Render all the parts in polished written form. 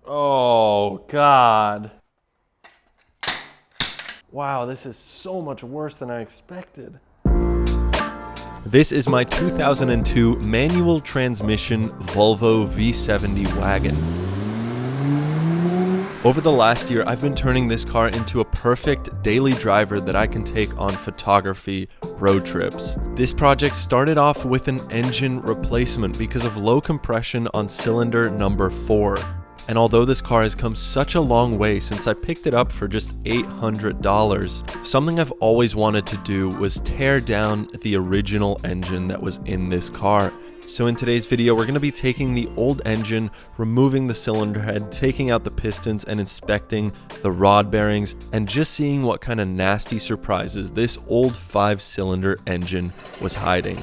Oh, God. Wow, this is so much worse than I expected. This is my 2002 manual transmission Volvo V70 wagon. Over the last year, I've been turning this car into a perfect daily driver that I can take on photography road trips. This project started off with an engine replacement because of low compression on cylinder number 4. And although this car has come such a long way since I picked it up for just $800, something I've always wanted to do was tear down the original engine that was in this car. So in today's video, we're going to be taking the old engine, removing the cylinder head, taking out the pistons, and inspecting the rod bearings, and just seeing what kind of nasty surprises this old 5-cylinder engine was hiding.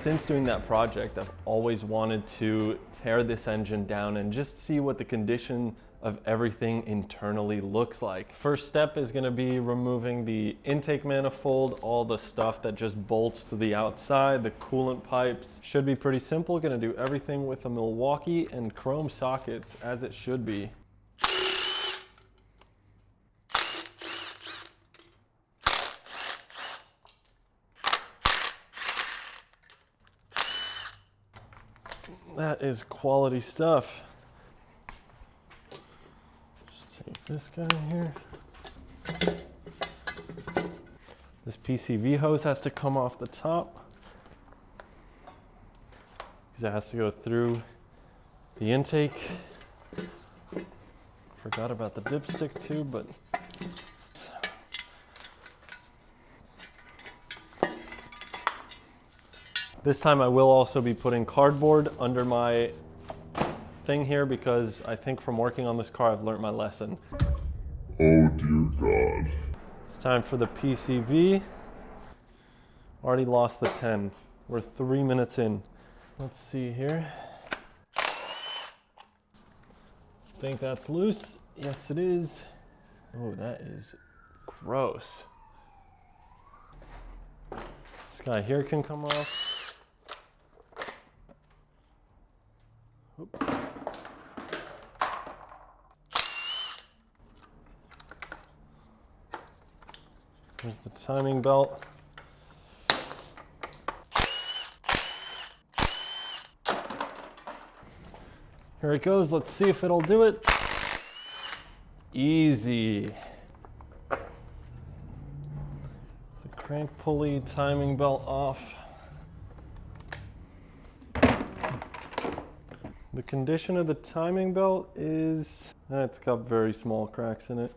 Since doing that project, I've always wanted to tear this engine down and just see what the condition of everything internally looks like. First step is going to be removing the intake manifold, all the stuff that just bolts to the outside, the coolant pipes. Should be pretty simple. Going to do everything with a Milwaukee and chrome sockets as it should be. That is quality stuff. Just take this guy here. This PCV hose has to come off the top because it has to go through the intake. Forgot about the dipstick too, but this time I will also be putting cardboard under my thing here because I think from working on this car I've learned my lesson. Oh dear God. It's time for the PCV. Already lost the 10. We're 3 minutes in. Let's see here. Think that's loose. Yes it is. Oh, that is gross. This guy here can come off. Oop. There's the timing belt. Here it goes. Let's see if it'll do it. Easy. The crank pulley, timing belt off. The condition of the timing belt is, it's got very small cracks in it.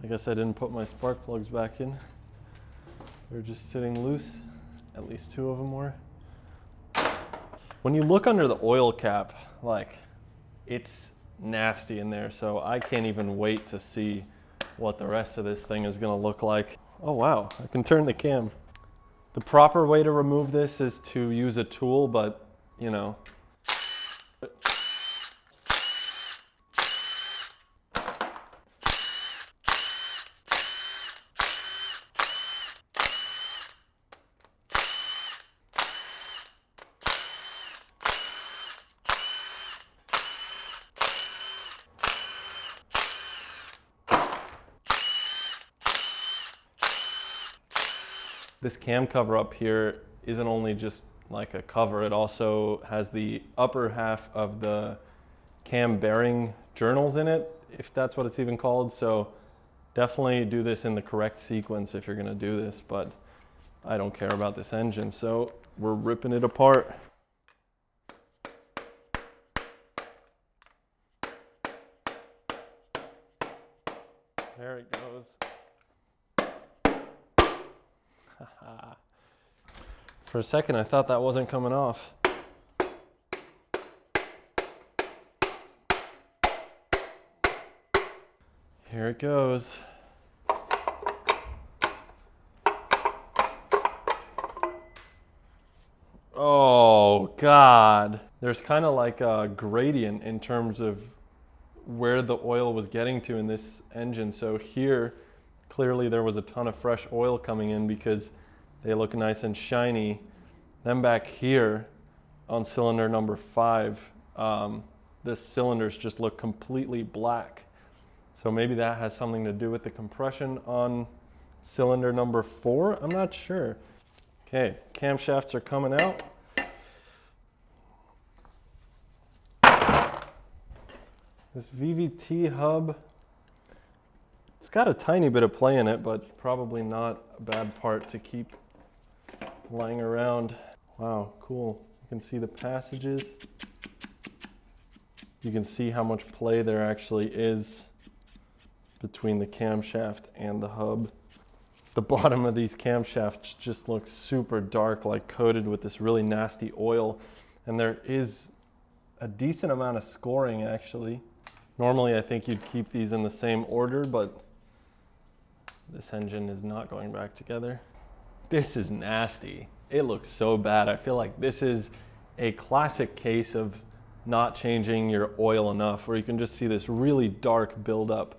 I guess I didn't put my spark plugs back in. They're just sitting loose. At least 2 of them were. When you look under the oil cap, like, it's nasty in there, so I can't even wait to see what the rest of this thing is gonna look like. Oh wow, I can turn the cam. The proper way to remove this is to use a tool, but you know, this cam cover up here isn't only just like a cover, it also has the upper half of the cam bearing journals in it, if that's what it's even called. So definitely do this in the correct sequence if you're gonna do this, but I don't care about this engine, so we're ripping it apart. There it goes. For a second, I thought that wasn't coming off. Here it goes. Oh, God. There's kind of like a gradient in terms of where the oil was getting to in this engine. So here, clearly there was a ton of fresh oil coming in because they look nice and shiny. Then back here on cylinder number 5, the cylinders just look completely black. So maybe that has something to do with the compression on cylinder number 4. I'm not sure. Okay, camshafts are coming out. This VVT hub, it's got a tiny bit of play in it, but probably not a bad part to keep lying around. Wow, cool. You can see the passages. You can see how much play there actually is between the camshaft and the hub. The bottom of these camshafts just looks super dark, like coated with this really nasty oil. And there is a decent amount of scoring actually. Normally I think you'd keep these in the same order, but this engine is not going back together. This is nasty. It looks so bad. I feel like this is a classic case of not changing your oil enough, where you can just see this really dark buildup.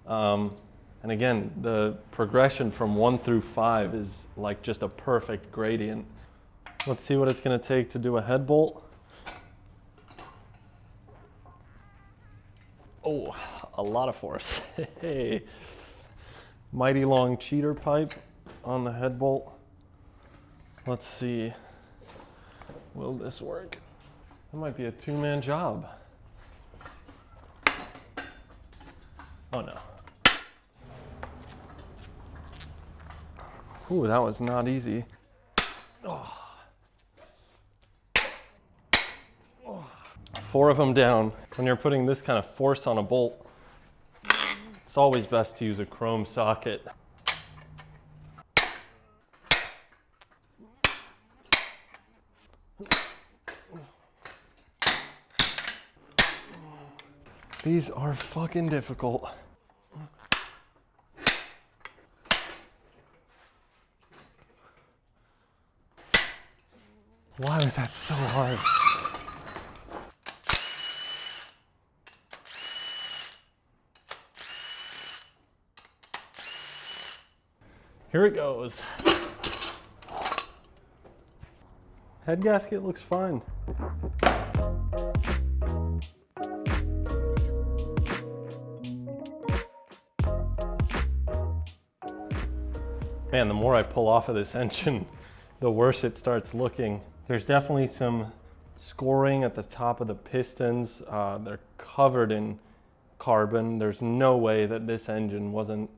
And again, the progression from 1 through 5 is like just a perfect gradient. Let's see what it's gonna take to do a head bolt. Oh, a lot of force. Hey, mighty long cheater pipe on the head bolt. Let's see, will this work? That might be a 2-man job. Oh no. Ooh, that was not easy. Oh. 4 of them down. When you're putting this kind of force on a bolt, it's always best to use a chrome socket. These are fucking difficult. Why was that so hard? Here it goes. Head gasket looks fine. Man, the more I pull off of this engine, the worse it starts looking. There's definitely some scoring at the top of the pistons. They're covered in carbon. There's no way that this engine wasn't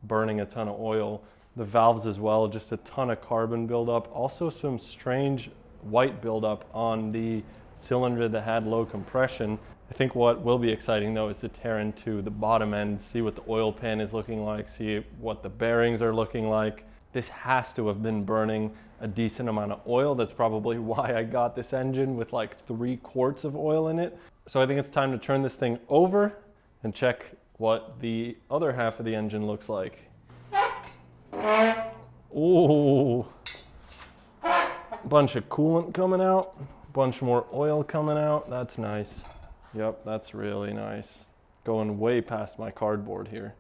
burning a ton of oil. The valves as well, just a ton of carbon buildup. Also some strange white buildup on the cylinder that had low compression. I think what will be exciting though is to tear into the bottom end, see what the oil pan is looking like, see what the bearings are looking like. This has to have been burning a decent amount of oil. That's probably why I got this engine with like 3 quarts of oil in it. So I think it's time to turn this thing over and check what the other half of the engine looks like. Ooh, bunch of coolant coming out, bunch more oil coming out. That's nice. Yep, that's really nice. Going way past my cardboard here.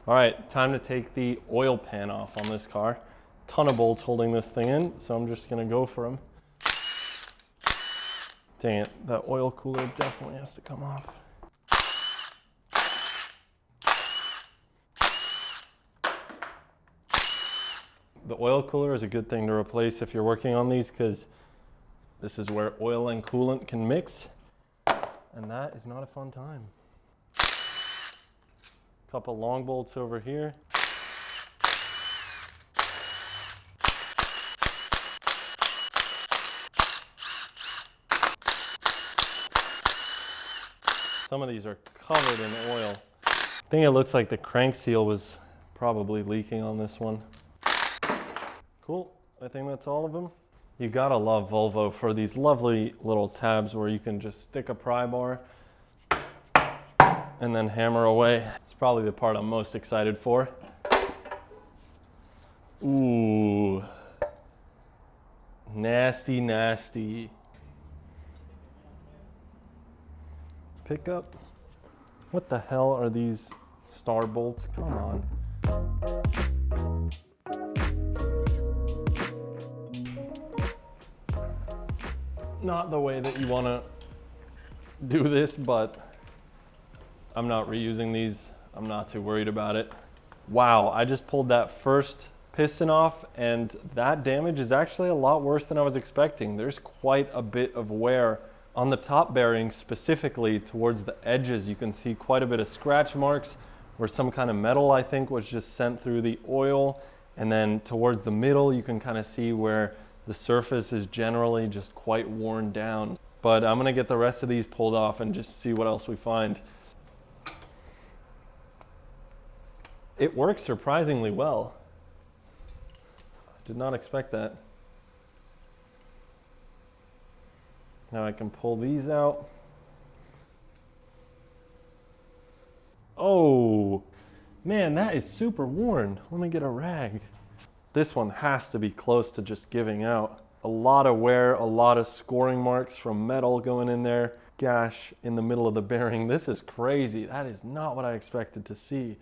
All right, time to take the oil pan off on this car. Ton of bolts holding this thing in, so I'm just gonna go for them. Dang it, that oil cooler definitely has to come off. The oil cooler is a good thing to replace if you're working on these, because this is where oil and coolant can mix, and that is not a fun time. Couple long bolts over here. Some of these are covered in oil. I think it looks like the crank seal was probably leaking on this one. Cool, I think that's all of them. You gotta love Volvo for these lovely little tabs where you can just stick a pry bar and then hammer away. It's probably the part I'm most excited for. Ooh, nasty, nasty. Pickup. What the hell are these star bolts? Come on. Not the way that you want to do this, but I'm not reusing these. I'm not too worried about it. Wow, I just pulled that first piston off, and that damage is actually a lot worse than I was expecting. There's quite a bit of wear on the top bearings, specifically towards the edges. You can see quite a bit of scratch marks where some kind of metal, I think, was just sent through the oil. And then towards the middle, you can kind of see where the surface is generally just quite worn down. But I'm gonna get the rest of these pulled off and just see what else we find. It works surprisingly well. Did not expect that. Now I can pull these out. Oh, man, that is super worn. Let me get a rag. This one has to be close to just giving out. A lot of wear, a lot of scoring marks from metal going in there. Gash in the middle of the bearing. This is crazy. That is not what I expected to see.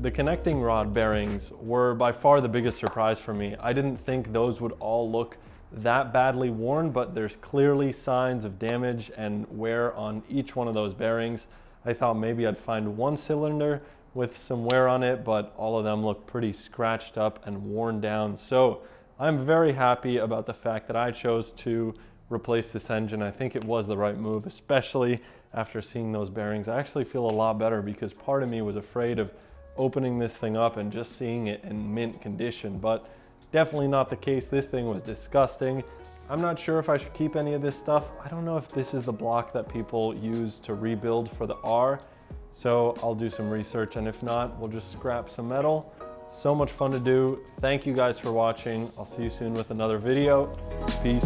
The connecting rod bearings were by far the biggest surprise for me. I didn't think those would all look that badly worn, but there's clearly signs of damage and wear on each one of those bearings. I thought maybe I'd find one cylinder with some wear on it, but all of them look pretty scratched up and worn down. So I'm very happy about the fact that I chose to replace this engine. I think it was the right move, especially after seeing those bearings. I actually feel a lot better because part of me was afraid of opening this thing up and just seeing it in mint condition, but definitely not the case. This thing was disgusting. I'm not sure if I should keep any of this stuff. I don't know if this is the block that people use to rebuild for the R, so I'll do some research, and if not, we'll just scrap some metal. So much fun to do. Thank you guys for watching. I'll see you soon with another video. Peace.